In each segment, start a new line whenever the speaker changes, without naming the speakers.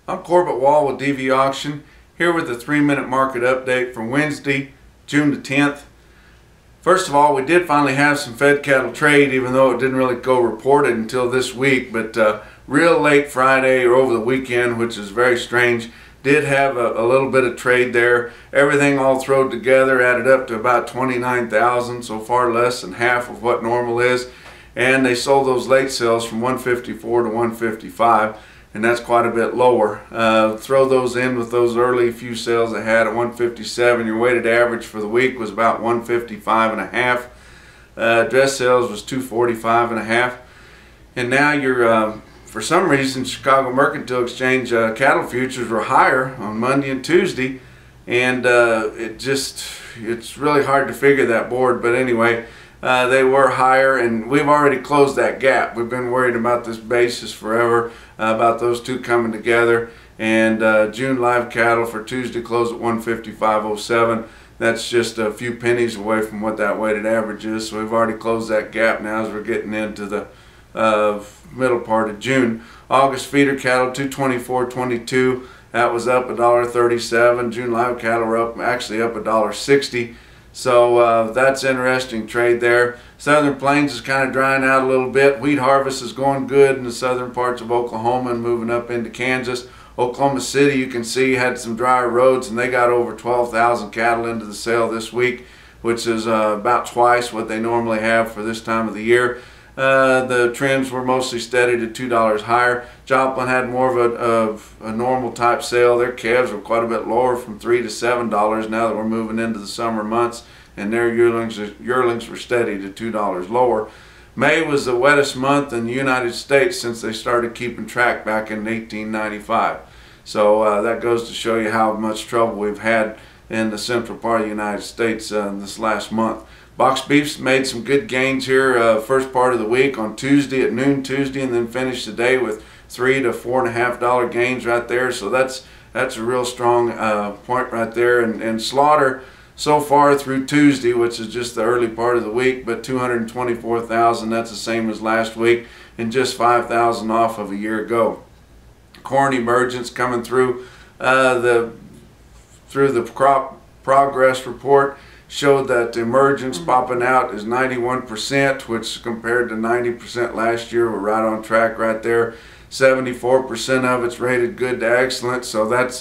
I'm Corbett Wall with DV Auction, here with the 3-minute market update for Wednesday, June the 10th. First of all, we did finally have some fed cattle trade, even though it didn't really go reported until this week. But real late Friday or over the weekend, which is very strange, did have a little bit of trade there. Everything all thrown together added up to about 29,000, so far less than half of what normal is. And they sold those late sales from 154 to 155. And that's quite a bit lower. Throw those in with those early few sales they had at 157. Your weighted average for the week was about 155 and a half. Dress sales was 245 and a half. And now you're, for some reason, Chicago Mercantile Exchange cattle futures were higher on Monday and Tuesday, and it's really hard to figure that board. But anyway, they were higher, and we've already closed that gap. We've been worried about this basis forever, about those two coming together. And June live cattle for Tuesday closed at 155.07. That's just a few pennies away from what that weighted average is. So we've already closed that gap now as we're getting into the middle part of June. August feeder cattle 224.22. That was up $1.37. June live cattle were actually up $1.60. So that's interesting trade there. Southern Plains is kind of drying out a little bit. Wheat harvest is going good in the southern parts of Oklahoma and moving up into Kansas. Oklahoma City, you can see, had some drier roads, and they got over 12,000 cattle into the sale this week, which is about twice what they normally have for this time of the year. The trims were mostly steady to $2 higher. Joplin had more of a normal type sale. Their calves were quite a bit lower, from $3 to $7 now that we're moving into the summer months, and their yearlings were steady to $2 lower. May was the wettest month in the United States since they started keeping track back in 1895. So that goes to show you how much trouble we've had in the central part of the United States this last month. Box beefs made some good gains here first part of the week on Tuesday at noon Tuesday, and then finished the day with $3 to $4.50 gains right there. So that's a real strong point right there. And slaughter so far through Tuesday, which is just the early part of the week, but 224,000. That's the same as last week, and just 5,000 off of a year ago. Corn emergence coming through the crop progress report showed that the emergence popping out is 91%, which compared to 90% last year. We're right on track right there. 74% of it's rated good to excellent, so that's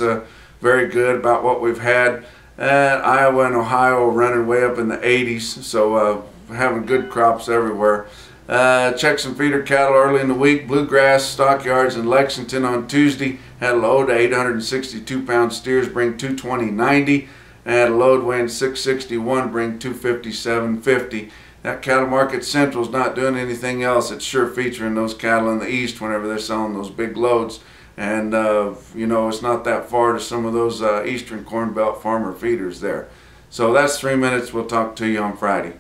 very good about what we've had. Iowa and Ohio are running way up in the 80s, so having good crops everywhere. Check some feeder cattle early in the week. Bluegrass stockyards in Lexington on Tuesday had a load of 862-pound steers, bring 220.90. And a load weighing 661, bring 257.50. That cattle market central is not doing anything else. It's sure featuring those cattle in the east whenever they're selling those big loads. And you know, it's not that far to some of those eastern corn belt farmer feeders there. So that's 3 minutes. We'll talk to you on Friday.